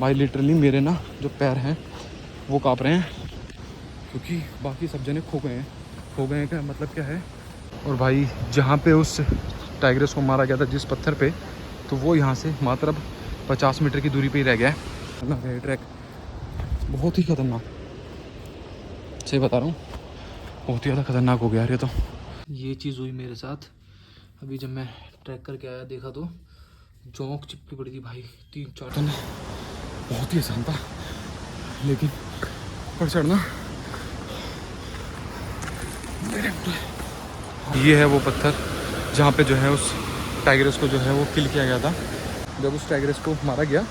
भाई लिटरली मेरे ना जो पैर हैं वो काँप रहे हैं, क्योंकि बाकी सब जने खो गए हैं का मतलब क्या है। और भाई जहाँ पे उस टाइग्रेस को मारा गया था जिस पत्थर पे, तो वो यहाँ से मात्र 50 मीटर की दूरी पे ही रह गया है। खतरनाक है ट्रैक, बहुत ही खतरनाक, सही बता रहा हूँ, बहुत ही ज़्यादा खतरनाक हो गया यार ये तो। ये चीज़ हुई मेरे साथ अभी जब मैं ट्रैक करके आया, देखा तो जोंक चिपकी पड़ी थी भाई 3-4 टन, बहुत ही आसान था, लेकिन ऊपर चढ़ना। ये है वो पत्थर जहाँ पे जो है उस टाइग्रेस को जो है वो किल किया गया था। जब उस टाइग्रेस को मारा गया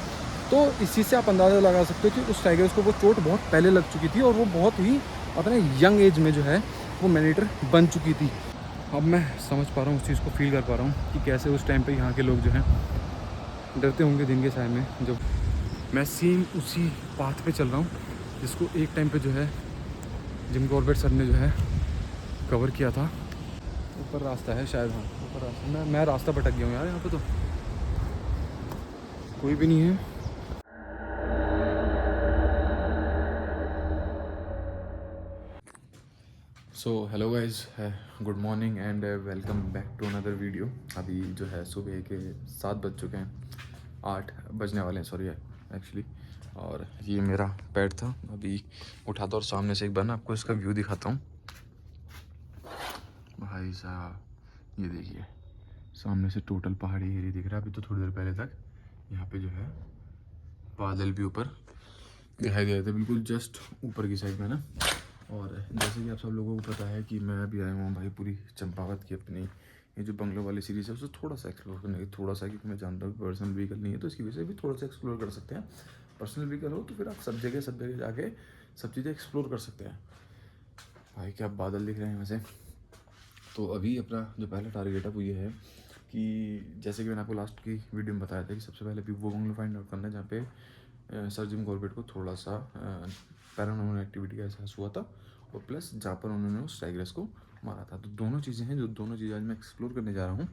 तो इसी से आप अंदाज़ा लगा सकते हो कि उस टाइग्रेस को वो चोट बहुत पहले लग चुकी थी और वो बहुत ही अपने यंग एज में जो है वो मैनेटर बन चुकी थी। अब मैं समझ पा रहा हूँ, उस चीज़ को फील कर पा रहा हूँ कि कैसे उस टाइम पे यहाँ के लोग जो हैं डरते होंगे दिन के समय में। जब मैं सेम उसी पाथ पे चल रहा हूँ जिसको एक टाइम पे जो है जिम कॉर्बेट सर ने जो है कवर किया था। ऊपर रास्ता है शायद, हाँ ऊपर रास्ता, मैं रास्ता भटक गया हूँ यार, यहाँ पे तो कोई भी नहीं है। So hello guys, good morning and welcome back to another video. अभी जो है सुबह के 7 बज चुके हैं, 8 बजने वाले हैं सॉरी एक्चुअली। और ये मेरा पेड़ था, अभी उठा था और सामने से एक बार ना आपको इसका व्यू दिखाता हूँ। भाई साहब ये देखिए, सामने से टोटल पहाड़ी एरिया दिख रहा है। अभी तो थोड़ी देर पहले तक यहाँ पे जो है बादल भी ऊपर दिखाई दे रहे थे, बिल्कुल जस्ट ऊपर की साइड में ना। और जैसे कि आप सब लोगों को पता है कि मैं अभी आया हुआ भाई पूरी चंपावत की अपनी ये जो बंगलो वाली सीरीज़ है उसे थोड़ा सा एक्सप्लोर करने की, थोड़ा सा, क्योंकि मैं जानता हूँ कि पर्सनल व्हीकल नहीं है तो इसकी वजह से भी थोड़ा सा एक्सप्लोर कर सकते हैं। पर्सनल व्हीकल हो तो फिर आप सब जगह जाके सब चीज़ें एक्सप्लोर कर सकते हैं। भाई क्या बादल दिख रहे हैं वैसे। तो अभी अपना जो पहला टारगेट है वो ये है कि जैसे कि मैंने आपको लास्ट की वीडियो में बताया था कि सबसे पहले भी वो बंगलो फाइंड आउट करना है जहाँ पे सर जिम कॉर्बेट को थोड़ा सा पैरानॉर्मल एक्टिविटी का एहसास हुआ था, और प्लस जहाँ पर उन्होंने उस टाइग्रेस को मारा था। तो दोनों चीज़ें हैं, जो दोनों चीज़ें आज मैं एक्सप्लोर करने जा रहा हूँ।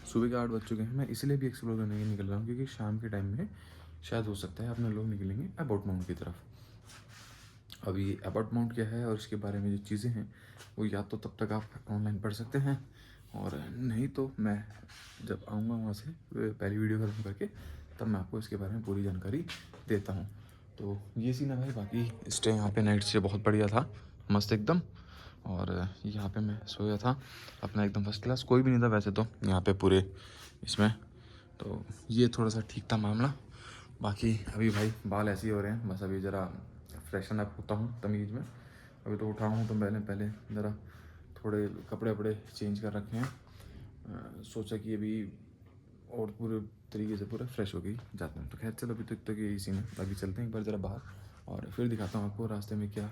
सुबह के 8 बज चुके हैं, मैं इसलिए भी एक्सप्लोर करने के निकल रहा हूँ क्योंकि शाम के टाइम में शायद हो सकता है अपने लोग निकलेंगे अबाउट माउंट की तरफ। अभी अबाउट माउंट क्या है और इसके बारे में जो चीज़ें हैं वो या तो तब तक आप ऑनलाइन पढ़ सकते हैं, और नहीं तो मैं जब आऊँगा वहाँ से पहली वीडियो खत्म करके तब मैं आपको इसके बारे में पूरी जानकारी देता हूँ। तो ये सीन है भाई। बाकी स्टे यहाँ पे नाइट से बहुत बढ़िया था, मस्त एकदम। और यहाँ पे मैं सोया था अपना एकदम फर्स्ट क्लास, कोई भी नहीं था वैसे तो यहाँ पे पूरे इसमें। तो ये थोड़ा सा ठीक था मामला। बाकी अभी भाई बाल ऐसे ही हो रहे हैं, बस अभी ज़रा फ्रेशन अप होता हूँ तमीज़ में। अभी तो उठा हूँ तो पहले ज़रा थोड़े कपड़े वपड़े चेंज कर रखे हैं। सोचा कि अभी और पूरे तरीके से पूरा फ्रेश हो गई जाते हैं। तो खैर चलो अभी तक यही सीन है, बाकी चलते हैं एक बार ज़रा बाहर और फिर दिखाता हूँ आपको रास्ते में क्या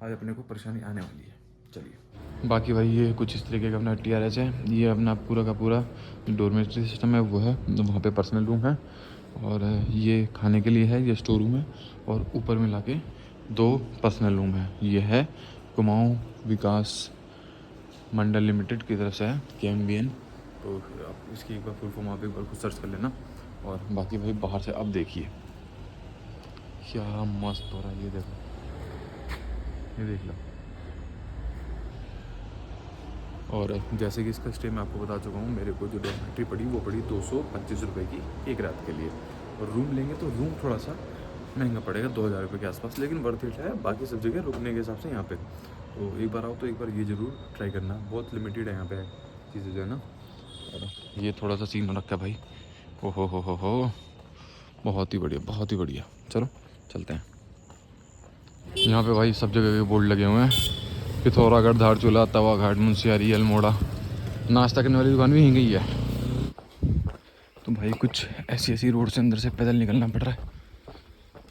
आज अपने को परेशानी आने वाली है। चलिए। बाकी भाई ये कुछ इस तरीके का अपना TRS है, ये अपना पूरा का पूरा डोरमेट्री सिस्टम है वो है, वहाँ पे पर्सनल रूम है, और ये खाने के लिए है, ये स्टोर रूम है, और ऊपर में लाके 2 पर्सनल रूम है। ये है कुमाऊं विकास मंडल लिमिटेड की तरफ से है, KMBN। तो आप इसकी एक बार फुल फॉर्म आप एक बार खुद सर्च कर लेना। और बाकी भाई बाहर से अब देखिए क्या मस्त हो रहा है, ये देखो, ये देख लो। और जैसे कि इसका स्टे मैं आपको बता चुका हूँ, मेरे को जो डॉर्मेट्री पड़ी वो पड़ी 225 रुपये की एक रात के लिए। और रूम लेंगे तो रूम थोड़ा सा महंगा पड़ेगा, 2000 रुपये के आसपास, लेकिन वर्थ इट है बाकी सब जगह रुकने के हिसाब से यहाँ पे। तो एक बार आओ तो एक बार ये ज़रूर ट्राई करना, बहुत लिमिटेड है यहाँ पे चीज़ें जो है ना। और ये थोड़ा सा सीन रखा है भाई, ओ हो, बहुत ही बढ़िया, बहुत ही बढ़िया। चलो चलते हैं। यहाँ पे भाई सब जगह के बोर्ड लगे हुए हैं, पिथौरागढ़, धारचूला, तवाघाट, मुंशियारी, अल्मोड़ा। नाश्ता करने वाली दुकान भी यहीं गई है। तो भाई कुछ ऐसी रोड से अंदर से पैदल निकलना पड़ रहा है,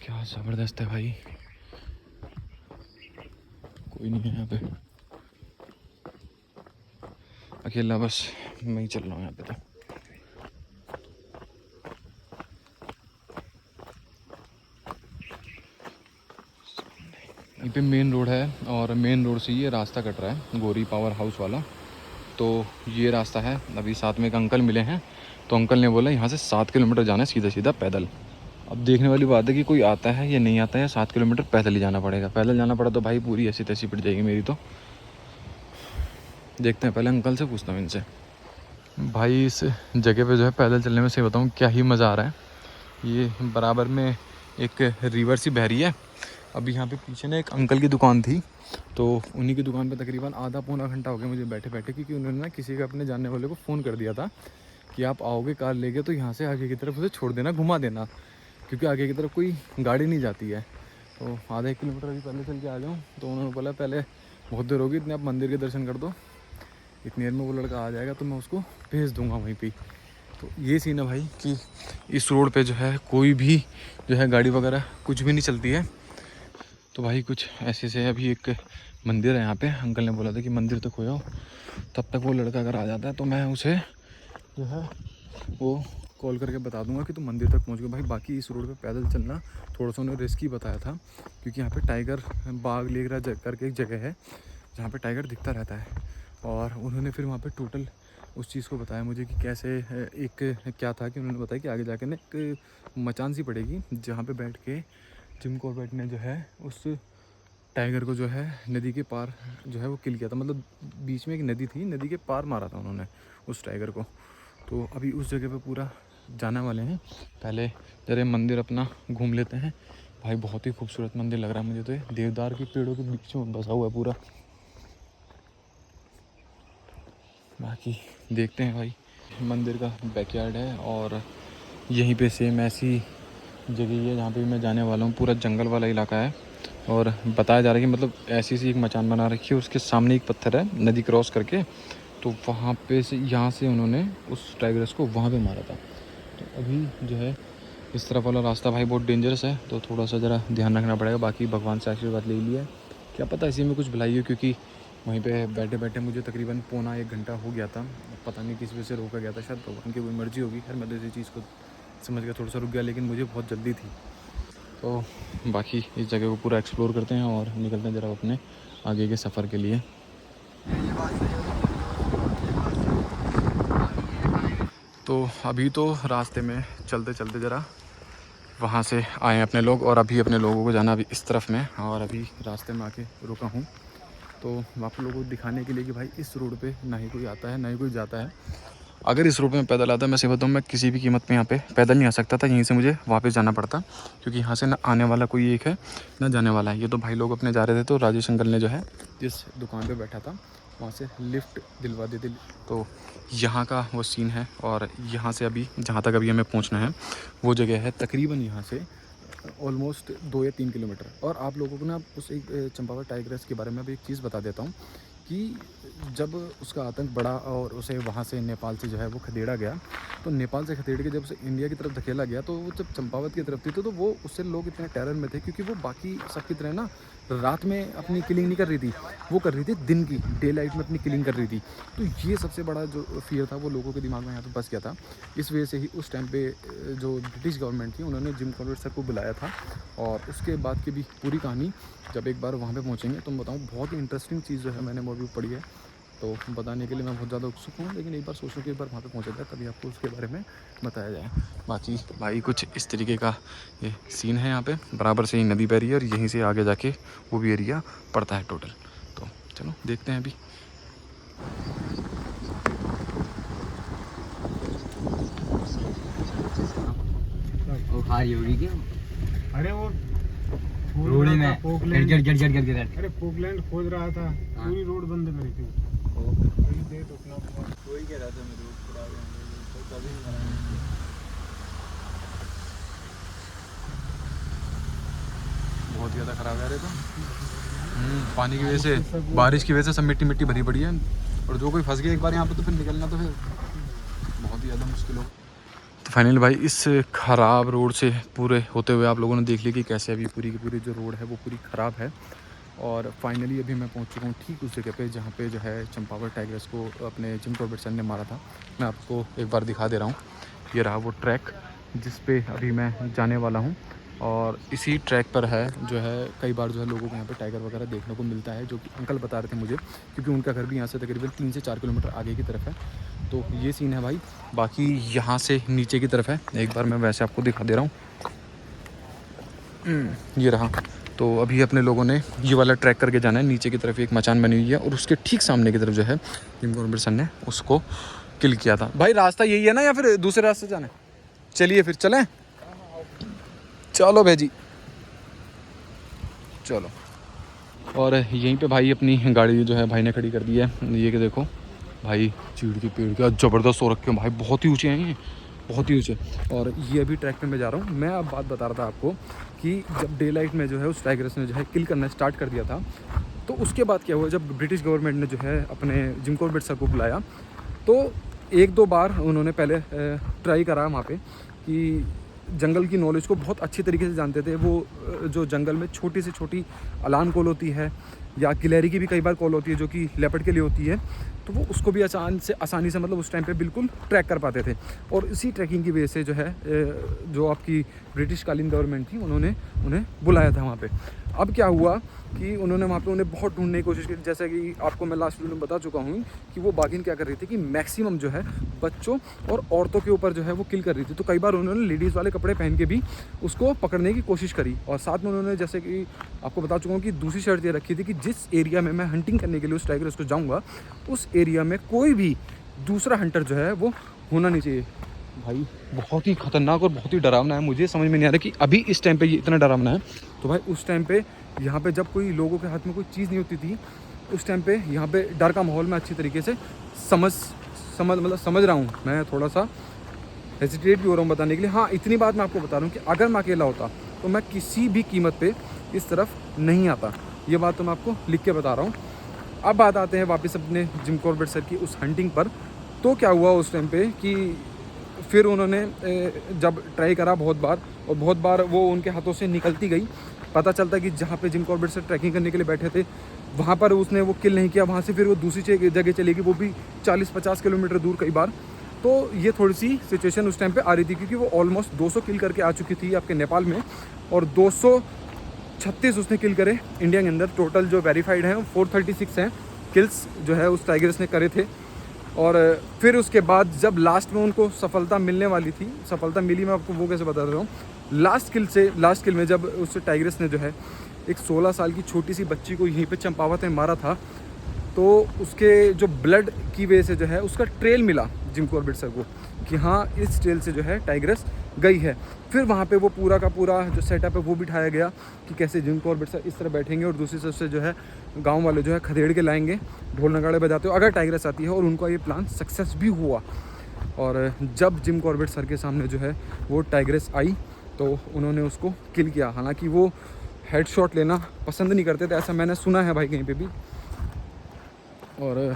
क्या ज़बरदस्त है भाई। कोई नहीं है यहाँ पे, अकेला बस मैं ही चल रहा हूँ यहाँ पे। तो यहीं पे मेन रोड है, और मेन रोड से ये रास्ता कट रहा है गोरी पावर हाउस वाला। तो ये रास्ता है। अभी साथ में एक अंकल मिले हैं, तो अंकल ने बोला यहाँ से 7 किलोमीटर जाना है सीधा सीधा पैदल। अब देखने वाली बात है कि कोई आता है या नहीं आता है, 7 किलोमीटर पैदल ही जाना पड़ेगा। पैदल जाना पड़ा तो भाई पूरी ऐसी तैसी पड़ जाएगी मेरी। तो देखते हैं, पहले अंकल से पूछता हूँ इनसे। भाई इस जगह पे जो है पैदल चलने में सही बताऊँ क्या ही मज़ा आ रहा है। ये बराबर में एक रिवर सी बह रही है। अभी यहाँ पे पीछे ना एक अंकल की दुकान थी, तो उन्हीं की दुकान पे तकरीबन आधा पौना घंटा हो गया मुझे बैठे बैठे, क्योंकि उन्होंने ना किसी का अपने जानने वाले को फ़ोन कर दिया था कि आप आओगे कार लेके तो यहाँ से आगे की तरफ उसे छोड़ देना, घुमा देना, क्योंकि आगे की तरफ कोई गाड़ी नहीं जाती है। तो आधा 1 किलोमीटर अभी पहले चल के आ जाऊँ, तो उन्होंने बोला पहले बहुत देर होगी, इतने आप मंदिर के दर्शन कर दो, इतनी देर में वो लड़का आ जाएगा तो मैं उसको भेज दूँगा वहीं पर। तो ये सीन है भाई कि इस रोड पे जो है कोई भी जो है गाड़ी वगैरह कुछ भी नहीं चलती है। तो भाई कुछ ऐसे से अभी एक मंदिर है यहाँ पे, अंकल ने बोला था कि मंदिर तक हो जाओ, तब तक वो लड़का अगर आ जाता है तो मैं उसे जो है वो कॉल करके बता दूंगा कि तुम मंदिर तक पहुँच गए। भाई बाकी इस रोड पे पैदल चलना थोड़ा सा उन्होंने रिस्की बताया था, क्योंकि यहाँ पे टाइगर बाग लेगरा करके एक जगह है जहाँ पे टाइगर दिखता रहता है। और उन्होंने फिर वहाँ पे टोटल उस चीज़ को बताया मुझे कि कैसे एक क्या था कि उन्होंने बताया कि आगे जाके ना एक मचान सी पड़ेगी जहाँ पे बैठ के जिम कॉर्बेट ने जो है उस टाइगर को जो है नदी के पार जो है वो किल किया था। मतलब बीच में एक नदी थी, नदी के पार मारा था उन्होंने उस टाइगर को। तो अभी उस जगह पे पूरा जाने वाले हैं। पहले जरा मंदिर अपना घूम लेते हैं। भाई बहुत ही खूबसूरत मंदिर लग रहा है मुझे तो, ये देवदार के पेड़ों के बीच में बसा हुआ है पूरा। बाकी देखते हैं भाई। मंदिर का बैकयार्ड है और यहीं पे सेम ऐसी जगह है जहाँ पे मैं जाने वाला हूँ। पूरा जंगल वाला इलाका है और बताया जा रहा है कि मतलब ऐसी सी एक मचान बना रखी है, उसके सामने एक पत्थर है नदी क्रॉस करके, तो वहाँ पे से यहाँ से उन्होंने उस टाइगर्स को वहाँ पे मारा था। तो अभी जो है इस तरफ वाला रास्ता भाई बहुत डेंजरस है, तो थोड़ा सा ज़रा ध्यान रखना पड़ेगा। बाकी भगवान से आशीर्वाद ले लिया है, क्या पता इसी में कुछ भलाई हो, क्योंकि वहीं पे बैठे बैठे मुझे तकरीबन पौना 1 घंटा हो गया था। पता नहीं किस वजह से रोका गया था, शायद भगवान की कोई मर्जी होगी। खैर मैं तो इसी चीज़ को समझ के थोड़ा सा रुक गया, लेकिन मुझे बहुत जल्दी थी। तो बाकी इस जगह को पूरा एक्सप्लोर करते हैं और निकलते हैं ज़रा अपने आगे के सफ़र के लिए। तो अभी तो रास्ते में चलते चलते ज़रा वहाँ से आए अपने लोग, और अभी अपने लोगों को जाना अभी इस तरफ में, और अभी रास्ते में आके रुका हूँ। तो आप लोगों को दिखाने के लिए कि भाई इस रोड पे ना ही कोई आता है ना ही कोई जाता है। अगर इस रोड पे मैं पैदल आता, मैं सही बताऊँ मैं किसी भी कीमत में यहाँ पे पैदल नहीं आ सकता था। यहीं से मुझे वापस जाना पड़ता, क्योंकि यहाँ से ना आने वाला कोई एक है ना जाने वाला है। ये तो भाई लोग अपने जा रहे थे, तो राजेश अंकल ने जो है जिस दुकान पे बैठा था वहाँ से लिफ्ट दिलवा दी थी। तो यहाँ का वो सीन है, और यहाँ से अभी जहाँ तक अभी हमें पहुँचना है वो जगह है तकरीबन यहाँ से ऑलमोस्ट 2 या 3 किलोमीटर। और आप लोगों को ना उस एक चंपावत टाइगर्स के बारे में अभी एक चीज़ बता देता हूँ कि जब उसका आतंक बढ़ा और उसे वहाँ से नेपाल से जो है वो खदेड़ा गया, तो नेपाल से खदेड़ के जब उसे इंडिया की तरफ धकेला गया, तो वो जब चंपावत की तरफ थी तो वो उससे लोग इतने टेरर में थे, क्योंकि वो बाकी सबकी तरह ना रात में अपनी किलिंग नहीं कर रही थी, वो कर रही थी दिन की डे लाइट में अपनी किलिंग कर रही थी। तो ये सबसे बड़ा जो फियर था वो लोगों के दिमाग में यहाँ पे बस गया था। इस वजह से ही उस टाइम पे जो ब्रिटिश गवर्नमेंट थी उन्होंने जिम कॉर्बेट सर को बुलाया था। और उसके बाद की भी पूरी कहानी जब एक बार वहाँ पे पहुँचेंगे तो मैं बताऊँ, बहुत ही इंटरेस्टिंग चीज़ जो है मैंने वो भी पढ़ी है, तो बताने के लिए मैं बहुत ज़्यादा उत्सुक हूँ। लेकिन एक बार सोचूं कि एक बार वहाँ पे पहुँचा जाए तभी आपको उसके बारे में बताया जाए। बाकी भाई कुछ इस तरीके का ये सीन है यहाँ पे। बराबर से ही नदी बह रही है और यहीं से आगे जाके वो भी एरिया पड़ता है टोटल। तो चलो देखते हैं अभी। वो खारी होगी क्या? अरे वो रोड में अरे पोकलैंड खोद रहा था, पूरी रोड बंद करी थी। कोई कह रहा था मेरे बहुत ज़्यादा ख़राब है। तो पानी की वजह से, बारिश की वजह से सब मिट्टी मिट्टी भरी पड़ी है, और जो कोई फंस गया एक बार यहाँ पे तो फिर निकलना तो फिर बहुत ही ज़्यादा मुश्किल हो। तो फाइनली भाई इस ख़राब रोड से पूरे होते हुए आप लोगों ने देख लिया कि कैसे अभी पूरी की पूरी जो रोड है वो पूरी ख़राब है। और फाइनली अभी मैं पहुंच चुका हूँ ठीक उस जगह पे जहाँ पे जो है चंपावत टाइगर्स को अपने जिम कॉर्बेट सर ने मारा था। मैं आपको एक बार दिखा दे रहा हूँ, ये रहा वो ट्रैक जिस पे अभी मैं जाने वाला हूँ। और इसी ट्रैक पर है जो है कई बार जो है लोगों को यहाँ पे टाइगर वगैरह देखने को मिलता है, जो कि अंकल बता रहे थे मुझे, क्योंकि उनका घर भी यहाँ से तकरीबन 3 से 4 किलोमीटर आगे की तरफ है। तो ये सीन है भाई। बाकी यहाँ से नीचे की तरफ है, एक बार मैं वैसे आपको दिखा दे रहा हूँ। ये रहा। तो अभी अपने लोगों ने ये वाला ट्रैक करके जाना है। नीचे की तरफ एक मचान बनी हुई है और उसके ठीक सामने की तरफ जो है जिम कॉर्बेट सर ने उसको किल किया था। भाई रास्ता यही है ना या फिर दूसरे रास्ते जाना है? चलिए फिर चलें। चलो भाई चलो। और यहीं पे भाई अपनी गाड़ी जो है भाई ने खड़ी कर दी है। ये कि देखो भाई चीड़ के पेड़ क्या ज़बरदस्त हो रखे हैं भाई, बहुत ही ऊँचे हैं ये, बहुत ही ऊँचे। और ये अभी ट्रैक पे मैं जा रहा हूँ। मैं अब बात बता रहा था आपको कि जब डे लाइट में जो है उस टाइगर्स ने जो है किल करना स्टार्ट कर दिया था, तो उसके बाद क्या हुआ, जब ब्रिटिश गवर्नमेंट ने जो है अपने जिम कॉर्बेट सर को बुलाया तो 1-2 बार उन्होंने पहले ट्राई करा वहाँ पे कि जंगल की नॉलेज को बहुत अच्छी तरीके से जानते थे वो। जो जंगल में छोटी से छोटी अलार्म कॉल होती है या गिलहरी की भी कई बार कॉल होती है जो कि लेपर्ड के लिए होती है, तो वो उसको भी आसानी से मतलब उस टाइम पे बिल्कुल ट्रैक कर पाते थे। और इसी ट्रैकिंग की वजह से जो है जो आपकी ब्रिटिश कालीन गवर्नमेंट थी उन्होंने उन्हें बुलाया था वहाँ पे। अब क्या हुआ कि उन्होंने वहाँ पे उन्हें बहुत ढूंढने की कोशिश की, जैसे कि आपको मैं लास्ट वीडियो में बता चुका हूँ कि वो बाघिन क्या कर रही थी कि मैक्सिमम जो है बच्चों और औरतों के ऊपर जो है वो किल कर रही थी। तो कई बार उन्होंने लेडीज़ वाले कपड़े पहन के भी उसको पकड़ने की कोशिश करी। और साथ में उन्होंने, जैसे कि आपको बता चुका हूँ कि दूसरी शर्त ये रखी थी कि जिस एरिया में मैं हंटिंग करने के लिए उस टाइगर को जाऊँगा उस एरिया में कोई भी दूसरा हंटर जो है वो होना नहीं चाहिए। भाई बहुत ही खतरनाक और बहुत ही डरावना है। मुझे समझ में नहीं आ रहा कि अभी इस टाइम पे ये इतना डरावना है, तो भाई उस टाइम पे यहाँ पे जब कोई लोगों के हाथ में कोई चीज़ नहीं होती थी उस टाइम पे यहाँ पे डर का माहौल मैं अच्छी तरीके से समझ रहा हूँ। मैं थोड़ा सा हेजिटेट भी हो रहा हूँ बताने के लिए। हाँ, इतनी बात मैं आपको बता रहा हूँ कि अगर मैं अकेला होता तो मैं किसी भी कीमत पे इस तरफ नहीं आता। ये बात तो मैं आपको लिख के बता रहा हूँ। अब बात आते हैं वापस अपने जिम कॉर्बेट सर की उस हंटिंग पर। तो क्या हुआ उस टाइम पे कि फिर उन्होंने जब ट्राई करा बहुत बार वो उनके हाथों से निकलती गई। पता चलता कि जहाँ पे जिम कॉर्बेट सर ट्रैकिंग करने के लिए बैठे थे वहाँ पर उसने वो किल नहीं किया। वहाँ से फिर वो दूसरी जगह चली गई, वो भी 40-50 किलोमीटर दूर कई बार। तो ये थोड़ी सी सिचुएशन उस टाइम पे आ रही थी क्योंकि वो ऑलमोस्ट 200 किल करके आ चुकी थी आपके नेपाल में और 236 उसने किल करे इंडिया के अंदर। टोटल जो वेरीफाइड हैं 436 हैं किल्स जो है उस टाइगर्स ने करे थे। और फिर उसके बाद जब लास्ट में उनको सफलता मिलने वाली थी, सफलता मिली, मैं आपको वो कैसे बता रहा हूँ। लास्ट किल में जब उस टाइगर्स ने जो है एक 16 साल की छोटी सी बच्ची को यहीं पे चंपावत में मारा था, तो उसके जो ब्लड की वजह से जो है उसका ट्रेल मिला जिम कॉर्बेट सर को कि हाँ इस ट्रेल से जो है टाइग्रेस गई है। फिर वहाँ पे वो पूरा का पूरा जो सेटअप है वो बिठाया गया कि कैसे जिम कॉर्बेट सर इस तरह बैठेंगे और दूसरी तरफ से जो है गांव वाले जो है खदेड़ के लाएंगे ढोल नगाड़े बजाते हो अगर टाइग्रेस आती है। और उनका ये प्लान सक्सेस भी हुआ। और जब जिम कॉर्बेट सर के सामने जो है वो टाइग्रेस आई तो उन्होंने उसको किल किया। हालांकि वो हेडशॉट लेना पसंद नहीं करते थे, ऐसा मैंने सुना है भाई कहीं पे भी। और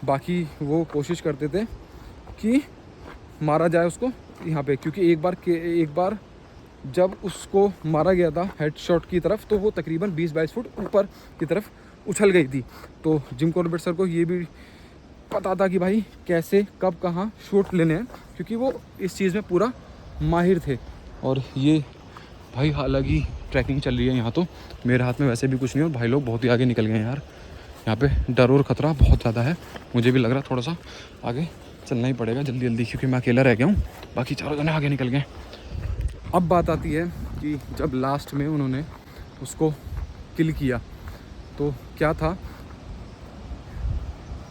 बाकी वो कोशिश करते थे कि मारा जाए उसको यहाँ पे, क्योंकि एक बार जब उसको मारा गया था हेडशॉट की तरफ तो वो तकरीबन 20-22 फुट ऊपर की तरफ उछल गई थी। तो जिम कॉर्बेट सर को ये भी पता था कि भाई कैसे कब कहाँ शॉट लेने हैं, क्योंकि वो इस चीज़ में पूरा माहिर थे। और ये भाई हालांकि ट्रैकिंग चल रही है यहाँ, तो मेरे हाथ में वैसे भी कुछ नहीं और भाई लोग बहुत ही आगे निकल गए हैं यार। यहाँ पे डर और ख़तरा बहुत ज़्यादा है, मुझे भी लग रहा है थोड़ा सा आगे चलना ही पड़ेगा जल्दी, क्योंकि मैं अकेला रह गया हूँ, बाकी चारों जने आगे निकल गए। अब बात आती है कि जब लास्ट में उन्होंने उसको किल किया तो क्या था,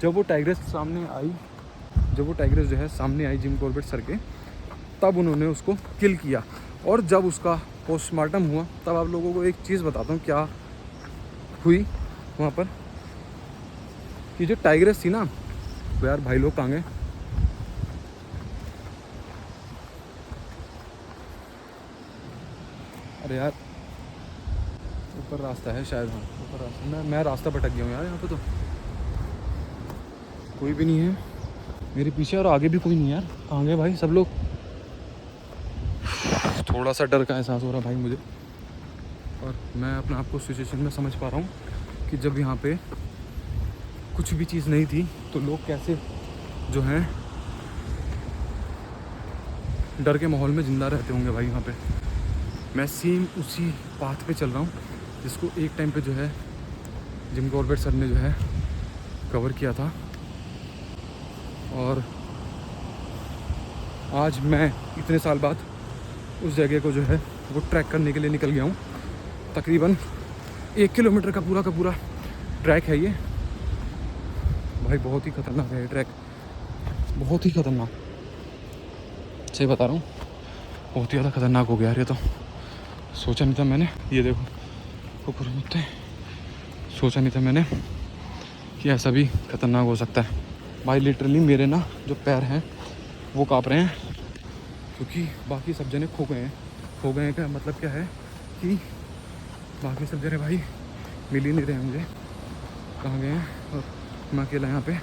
जब वो टाइग्रेस जो है सामने आई जिम कॉर्बेट सर के, तब उन्होंने उसको किल किया। और जब उसका पोस्टमार्टम हुआ तब आप लोगों को एक चीज़ बताता हूँ क्या हुई वहाँ पर। कि जो टाइग्रेस थी ना वो, यार भाई लोग कहाँ गए, अरे यार ऊपर रास्ता है शायद, हाँ ऊपर रास्ता, मैं रास्ता भटक गया हूँ यार। यहाँ पे तो कोई भी नहीं है मेरे पीछे और आगे भी कोई नहीं है यार, कहाँ गए भाई सब लोग। थोड़ा सा डर का एहसास हो रहा भाई मुझे, और मैं अपने आप को सिचुएशन में समझ पा रहा हूँ कि जब यहाँ पे कुछ भी चीज़ नहीं थी तो लोग कैसे जो हैं डर के माहौल में ज़िंदा रहते होंगे भाई। यहाँ पे मैं सेम उसी पाथ पे चल रहा हूँ जिसको एक टाइम पे जो है जिम कॉर्बेट सर ने जो है कवर किया था। और आज मैं इतने साल बाद उस जगह को जो है वो ट्रैक करने के लिए निकल गया हूँ। तकरीबन 1 किलोमीटर का पूरा ट्रैक है ये भाई। बहुत ही खतरनाक है ये ट्रैक, बहुत ही खतरनाक, सही बता रहा हूँ, बहुत ही ज़्यादा खतरनाक हो गया यार ये तो। सोचा नहीं था मैंने, ये देखो ऊपर मुझे सोचा नहीं था मैंने कि ऐसा भी खतरनाक हो सकता है भाई। लिटरली मेरे ना जो पैर हैं वो काँप रहे हैं, क्योंकि बाकी सब जने खो गए हैं का मतलब क्या है कि बाकी सब जने भाई मिल ही नहीं रहे मुझे, कहाँ गए हैं, और मैं अकेला यहाँ पे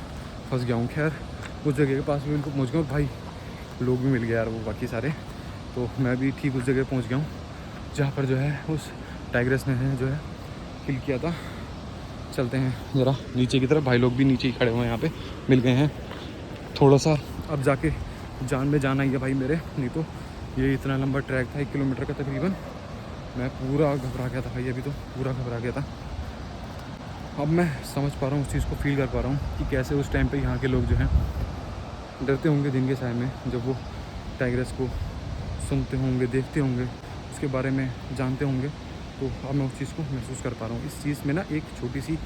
फंस गया हूँ। खैर उस जगह के पास भी उनको पहुँच गया हूँ भाई, लोग भी मिल गए यार वो बाकी सारे, तो मैं भी ठीक उस जगह पहुँच गया हूँ जहाँ पर जो है उस टाइग्रेस ने जो है किल किया था। चलते हैं ज़रा नीचे की तरफ, भाई लोग भी नीचे ही खड़े हुए हैं यहाँ पे, मिल गए हैं। थोड़ा सा अब जाके जान में जाना ही है भाई मेरे, नहीं तो ये इतना लंबा ट्रैक था 1 किलोमीटर का तकरीबन, मैं पूरा घबरा गया था भाई, अभी तो पूरा घबरा गया था। अब मैं समझ पा रहा हूँ उस चीज़ को, फील कर पा रहा हूँ कि कैसे उस टाइम पे यहाँ के लोग जो हैं डरते होंगे दिन के साय में, जब वो टाइग्रेस को सुनते होंगे, देखते होंगे, उसके बारे में जानते होंगे। तो अब मैं उस चीज़ को महसूस कर पा रहा हूँ। इस चीज़ में ना एक छोटी सी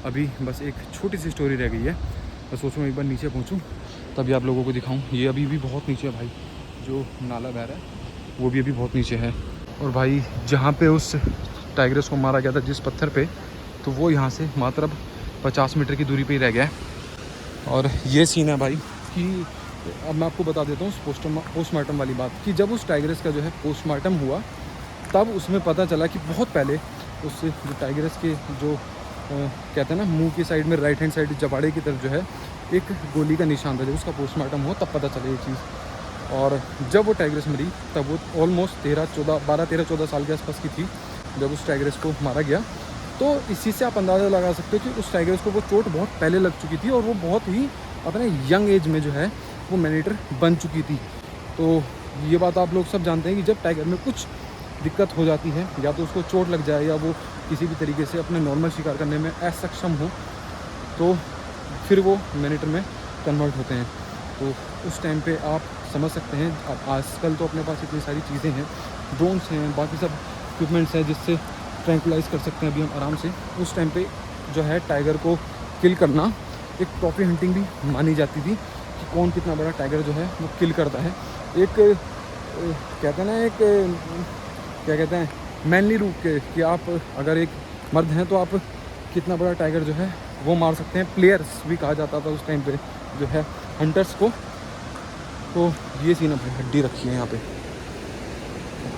अभी बस एक छोटी सी स्टोरी रह गई है। मैं सोचूँ एक बार नीचे पहुँचूँ तभी आप लोगों को दिखाऊँ। ये अभी भी बहुत नीचे है भाई, जो नाला बह रहा है वो भी अभी बहुत नीचे है। और भाई जहाँ पे उस टाइग्रेस को मारा गया था जिस पत्थर पे, तो वो यहाँ से मात्र अब 50 मीटर की दूरी पे ही रह गया है। और ये सीन है भाई कि अब मैं आपको बता देता हूँ पोस्टमार्टम वाली बात, कि जब उस टाइग्रेस का जो है पोस्टमार्टम हुआ तब उसमें पता चला कि बहुत पहले उस जो टाइग्रेस के जो कहते हैं ना मुंह की साइड में राइट हैंड साइड जबाड़े की तरफ जो है एक गोली का निशान था। जब उसका पोस्टमार्टम हुआ तब पता चला ये चीज़। और जब वो टाइग्रेस मरी तब वो ऑलमोस्ट 12-13-14 साल के आसपास की थी जब उस टाइग्रेस को मारा गया। तो इसी से आप अंदाज़ा लगा सकते हो कि उस टाइग्रेस को वो चोट बहुत पहले लग चुकी थी और वो बहुत ही अपने यंग एज में जो है वो मैनीटर बन चुकी थी। तो ये बात आप लोग सब जानते हैं कि जब टाइगर में कुछ दिक्कत हो जाती है, या तो उसको चोट लग जाए या वो किसी भी तरीके से अपने नॉर्मल शिकार करने में असक्षम हो, तो फिर वो मैनीटर में कन्वर्ट होते हैं। तो उस टाइम पे आप समझ सकते हैं, अब आजकल तो अपने पास इतनी सारी चीज़ें हैं, ड्रोन्स हैं, बाकी सब इक्विपमेंट्स हैं जिससे ट्रैंकुलाइज कर सकते हैं अभी हम आराम से। उस टाइम पे जो है टाइगर को किल करना एक ट्रॉफी हंटिंग भी मानी जाती थी कि कौन कितना बड़ा टाइगर जो है वो किल करता है। एक कहते हैं ना, एक क्या कहते हैं मैनली रूप के, कि आप अगर एक मर्द हैं तो आप कितना बड़ा टाइगर जो है वो मार सकते हैं। प्लेयर्स भी कहा जाता था उस टाइम पे जो है हंटर्स को। तो ये सीन है भाई, हड्डी रखी है यहाँ पे।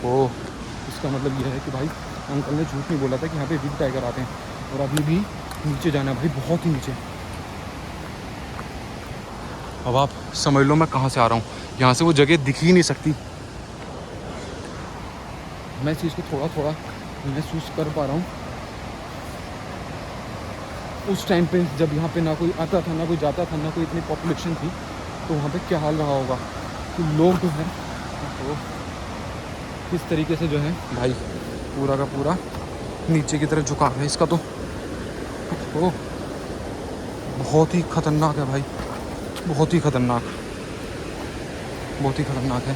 ओ इसका मतलब ये है कि भाई अंकल ने झूठ नहीं बोला था कि यहाँ पे बिग टाइगर आते हैं। और अभी भी नीचे जाना है भाई, बहुत ही नीचे। अब आप समझ लो मैं कहाँ से आ रहा हूँ, यहाँ से वो जगह दिख ही नहीं सकती। मैं इस चीज़ को थोड़ा थोड़ा महसूस कर पा रहा हूँ। उस टाइम पे जब यहाँ पे ना कोई आता था, ना कोई जाता था, ना कोई इतनी पॉपुलेशन थी, तो वहाँ पे क्या हाल रहा होगा कि लोग जो है तो किस तरीके से जो है भाई पूरा का पूरा नीचे की तरफ झुकाव है इसका। तो बहुत ही ख़तरनाक है भाई, बहुत ही ख़तरनाक, बहुत ही ख़तरनाक है।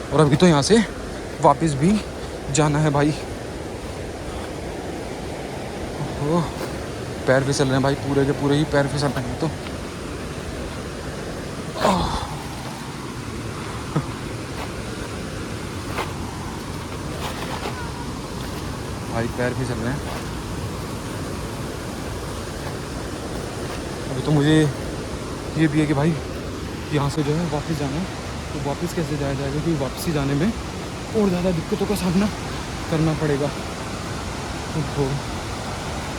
और अभी तो यहाँ से वापस भी जाना है भाई। ओह पैर फिसल रहे हैं भाई, पूरे के पूरे ही पैर फिसल रहे हैं। तो भाई पैर फिसल रहे हैं। अभी तो मुझे ये भी है कि भाई यहाँ से जो है वापस जाना है, तो वापस कैसे जाया जाएगा, क्योंकि वापसी जाने में और ज़्यादा दिक्कतों का सामना करना पड़ेगा।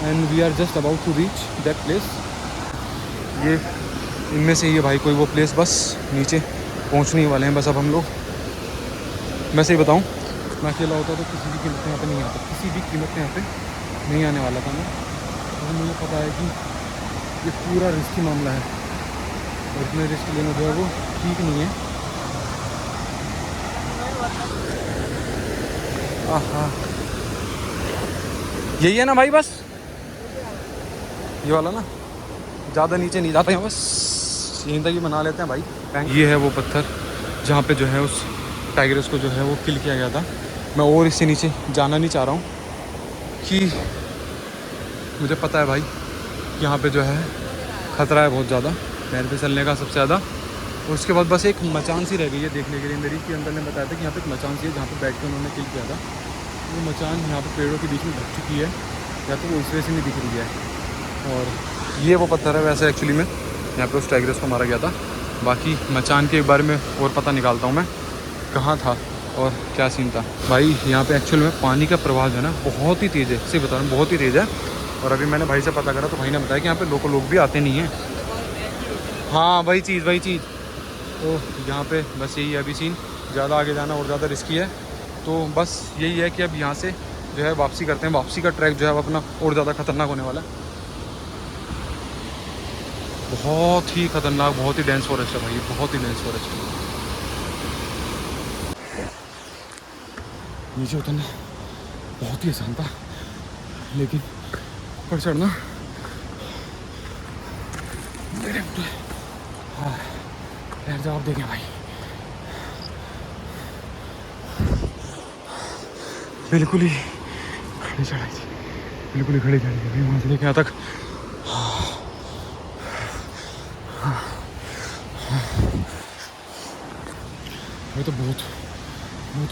And we are just about to reach that place. ये इनमें से ये भाई कोई वो प्लेस, बस नीचे पहुंचने वाले हैं बस अब हम लोग। मैं सही बताऊं, मैं अकेला होता तो किसी भी कीमत में यहाँ पे नहीं आता, किसी भी कीमत में यहाँ पे नहीं आने वाला था मैं। और मुझे पता है कि ये पूरा रिस्की मामला है और इसमें रिस्क लेना जो है वो ठीक नहीं है। हाँ यही है ना भाई, बस ये वाला ना, ज़्यादा नीचे नहीं जाते हैं, बस यहीं तक ही बना लेते हैं भाई। ये है वो पत्थर जहाँ पे जो है उस टाइगर्स को जो है वो किल किया गया था। मैं और इससे नीचे जाना नहीं चाह रहा हूँ कि मुझे पता है भाई यहाँ पे जो है ख़तरा है बहुत ज़्यादा पैर पे चलने का सबसे ज़्यादा। और उसके बाद बस एक मचान सी रह गई है देखने के लिए मेरी, कि अंदर ने बताया था कि यहाँ पे एक मचान सी है जहाँ पे बैठ के उन्होंने किल किया था। वो मचान यहाँ पे पेड़ों के बीच में ढक चुकी है, या तो वो इस वजह से नहीं दिख रही है। और ये वो पत्थर है वैसे एक्चुअली में यहाँ पे उस टाइगर्स को मारा गया था। बाकी मचान के बारे में और पता निकालता हूँ मैं कहाँ था और क्या सीन था। भाई यहाँ पे एक्चुअल में पानी का प्रवाह जो है ना बहुत ही तेज़ है, सही बता रहा हूँ बहुत ही तेज़ है। और अभी मैंने भाई से पता करा तो भाई ने बताया कि यहाँ पे लोग भी आते नहीं हैं। हाँ वही चीज़। तो यहाँ पे बस यही है अभी सीन, ज़्यादा आगे जाना और ज़्यादा रिस्की है। तो बस यही है कि अब यहाँ से जो है वापसी करते हैं। वापसी का ट्रैक जो है वो अपना और ज़्यादा खतरनाक होने वाला है, बहुत ही खतरनाक, बहुत ही डेंस फॉरेस्ट है भाई, बहुत ही डेंस फॉरेस्ट है। नीचे उतरना बहुत ही आसान था लेकिन ऊपर चढ़ना मेरे पैर जवाब देंगे भाई। बिल्कुल ही खड़ी चढ़ाई थी, बिल्कुल ही खड़ी चढ़ाई थी वहाँ से लेके यहाँ तक। ये तो बहुत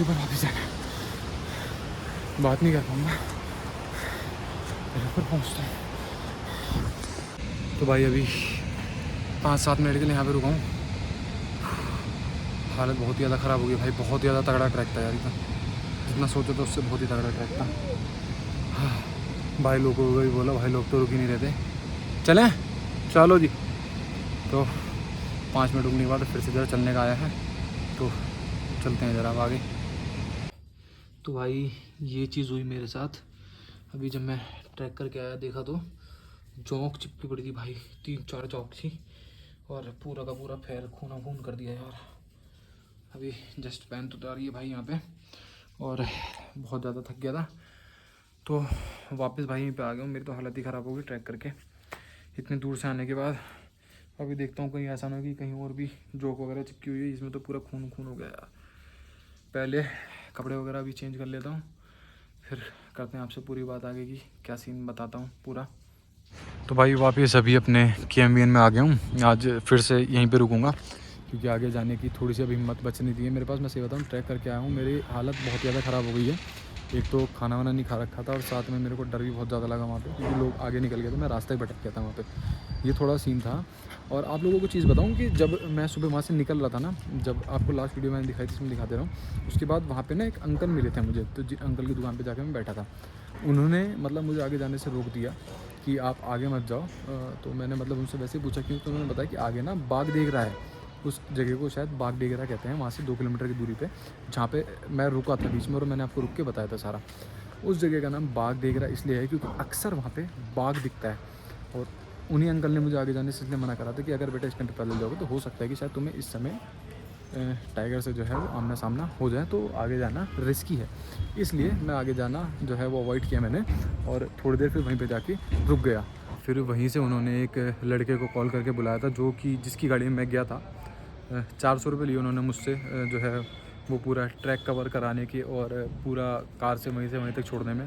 ऊपर वापस जाना है, बात नहीं कर पाऊँगा, ऊपर पहुँचता हूँ। तो भाई अभी 5-7 मिनट के लिए यहाँ पे रुका हूँ। हालत बहुत ही ज़्यादा ख़राब हो गई भाई, बहुत ही ज़्यादा तगड़ा ट्रैक था यार, जितना सोचा था उससे बहुत ही तगड़ा ट्रैक था। भाई लोगों को भी बोला, भाई लोग तो रुक ही नहीं रहते, चलें चलो जी। तो 5 मिनट रुकने के बाद फिर से ज़रा चलने का आया है, तो चलते हैं ज़रा आगे। तो भाई ये चीज़ हुई मेरे साथ, अभी जब मैं ट्रैक करके आया देखा तो चौक चिपकी पड़ी थी भाई, 3-4 चौक थी और पूरा का पूरा पैर खूना खून कर दिया यार। अभी जस्ट पैंट उतारी है भाई यहाँ पे और बहुत ज़्यादा थक गया था, तो वापस भाई यहीं पे आ गया हूँ। मेरी तो हालत ही ख़राब हो गई ट्रैक करके इतने दूर से आने के बाद। अभी देखता हूँ कहीं ऐसा ना हो कि कहीं और भी जोक वगैरह चिपकी हुई है, इसमें तो पूरा खून खून हो गया यार। पहले कपड़े वगैरह भी चेंज कर लेता हूँ, फिर करते हैं आपसे पूरी बात आगे की, क्या सीन बताता हूँ पूरा। तो भाई वापस अभी अपने KMVN में आ गया हूँ। आज फिर से यहीं पे रुकूंगा क्योंकि आगे जाने की थोड़ी सी अभी हिम्मत बच नहीं थी मेरे पास। मैं सही बताऊँ ट्रैक करके आया हूँ, मेरी हालत बहुत ज़्यादा ख़राब हो गई है। एक तो खाना वाना नहीं खा रखा था और साथ में मेरे को डर भी बहुत ज़्यादा लगा वहाँ पे, क्योंकि लोग आगे निकल गए थे, मैं रास्ता ही भटक गया था वहाँ पे, ये थोड़ा सीन था। और आप लोगों को चीज़ बताऊँ कि जब मैं सुबह वहाँ से निकल रहा था ना, जब आपको लास्ट वीडियो मैंने दिखाई थी इसमें दिखा दे रहा हूँ, उसके बाद वहाँ पे ना एक अंकल मिले थे मुझे, तो जिन अंकल की दुकान पे जाके मैं बैठा था, उन्होंने मतलब मुझे आगे जाने से रोक दिया कि आप आगे मत जाओ। तो मैंने मतलब उनसे वैसे ही पूछा क्यों, तो उन्होंने बताया कि आगे ना बाग देख रहा है, उस जगह को शायद बाग डेगरा कहते हैं, वहाँ से 2 किलोमीटर की दूरी पे जहाँ पे मैं रुका था बीच में और मैंने आपको रुक के बताया था सारा, उस जगह का नाम बाग डेगरा इसलिए है क्योंकि अक्सर वहाँ पे बाग दिखता है। और उन्हीं अंकल ने मुझे आगे जाने से इसलिए मना करा था कि अगर बेटा इस घंटे पैदल जाओगे तो हो सकता है कि शायद तुम्हें इस समय टाइगर से जो है वो आमना सामना हो जाए, तो आगे जाना रिस्की है, इसलिए मैं आगे जाना जो है वो अवॉइड किया मैंने। और थोड़ी देर फिर वहीं पे जाके रुक गया। फिर वहीं से उन्होंने एक लड़के को कॉल करके बुलाया था, जो कि जिसकी गाड़ी में मैं गया था। 400 रुपये लिए उन्होंने मुझसे जो है वो पूरा ट्रैक कवर कराने की और पूरा कार से वहीं तक छोड़ने में।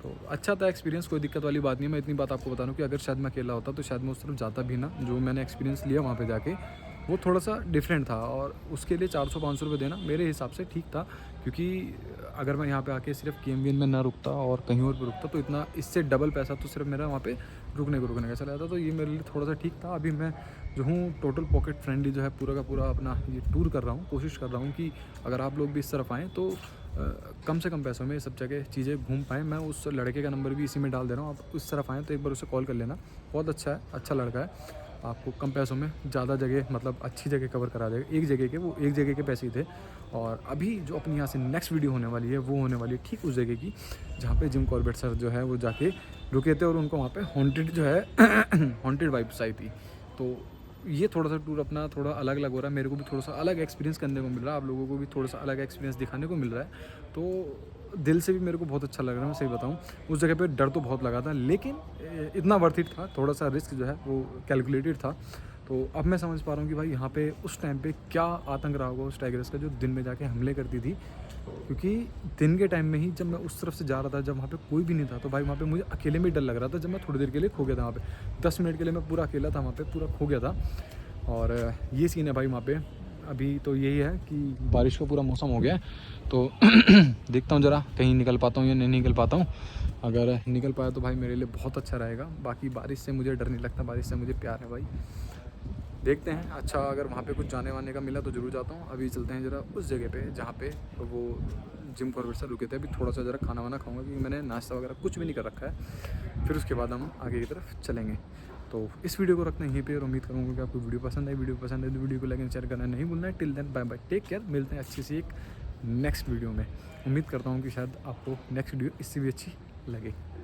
तो अच्छा था एक्सपीरियंस, कोई दिक्कत वाली बात नहीं है। मैं इतनी बात आपको बता दूँ कि अगर शायद मैं अकेला होता तो शायद मैं उस तरफ जाता भी ना। जो मैंने एक्सपीरियंस लिया वहाँ पे जाके वो थोड़ा सा डिफरेंट था, और उसके लिए 400-500 रुपये देना मेरे हिसाब से ठीक था, क्योंकि अगर मैं यहाँ पे आके सिर्फ KMVN में ना रुकता और कहीं और पे रुकता तो इतना इससे डबल पैसा तो सिर्फ मेरा वहाँ पे रुकने का चला जाता। तो ये मेरे लिए थोड़ा सा ठीक था। अभी मैं जो हूँ टोटल पॉकेट फ्रेंडली जो है पूरा का पूरा अपना ये टूर कर रहा हूँ, कोशिश कर रहा हूँ कि अगर आप लोग भी इस तरफ आएँ तो कम से कम पैसों में सब जगह चीज़ें घूम पाएँ। मैं उस लड़के का नंबर भी इसी में डाल दे रहा हूँ, आप उस तरफ आएँ तो एक बार उसे कॉल कर लेना, बहुत अच्छा है, अच्छा लड़का है, आपको कम पैसों में ज़्यादा जगह मतलब अच्छी जगह कवर करा देगा। एक जगह के पैसे ही थे। और अभी जो अपनी यहाँ से नेक्स्ट वीडियो होने वाली है वो होने वाली है ठीक उस जगह की जहाँ पे जिम कॉर्बेट सर जो है वो जाके रुके थे और उनको वहाँ पे हॉन्टेड जो है हॉन्टेड वाइब्स आई थी। तो ये थोड़ा सा टूर अपना थोड़ा अलग हो रहा है, मेरे को भी थोड़ा सा अलग एक्सपीरियंस करने को मिल रहा है, आप लोगों को भी थोड़ा सा अलग एक्सपीरियंस दिखाने को मिल रहा है। तो दिल से भी मेरे को बहुत अच्छा लग रहा है, मैं सही बताऊं। उस जगह पे डर तो बहुत लगा था, लेकिन इतना वर्थ इट था, थोड़ा सा रिस्क जो है वो कैलकुलेटेड था। तो अब मैं समझ पा रहा हूँ कि भाई यहाँ पे उस टाइम पे क्या आतंक रहा होगा उस टाइग्रेस का, जो दिन में जाके हमले करती थी। क्योंकि दिन के टाइम में ही जब मैं उस तरफ से जा रहा था, जब वहाँ पे कोई भी नहीं था, तो भाई वहाँ पे मुझे अकेले में डर लग रहा था। जब मैं थोड़ी देर के लिए खो गया था वहाँ पे, 10 मिनट के लिए मैं पूरा अकेला था वहाँ पे, पूरा खो गया था। और ये सीन है भाई वहाँ पे। अभी तो यही है कि बारिश का पूरा मौसम हो गया है, तो देखता हूँ ज़रा कहीं निकल पाता हूँ या नहीं निकल पाता हूँ। अगर निकल पाया तो भाई मेरे लिए बहुत अच्छा रहेगा। बाकी बारिश से मुझे डर नहीं लगता, बारिश से मुझे प्यार है भाई। देखते हैं, अच्छा अगर वहाँ पे कुछ जाने वाने का मिला तो ज़रूर जाता हूँ। अभी चलते हैं ज़रा उस जगह पे जहाँ पे वो जिम कॉर्बेट से रुके थे। अभी थोड़ा सा ज़रा खाना वाना खाऊंगा, क्योंकि मैंने नाश्ता वगैरह कुछ भी नहीं कर रखा है। फिर उसके बाद हम आगे की तरफ चलेंगे। तो इस वीडियो को रखना यहीं पे, और उम्मीद करूँगा कि आपको वीडियो पसंद है। वीडियो पसंद है तो वीडियो को लाइक एंड शेयर करना नहीं भूलना है। Till then bye bye, take care. मिलते हैं अच्छी सी एक नेक्स्ट वीडियो में। उम्मीद करता हूँ कि शायद आपको नेक्स्ट वीडियो इससे भी अच्छी लगे।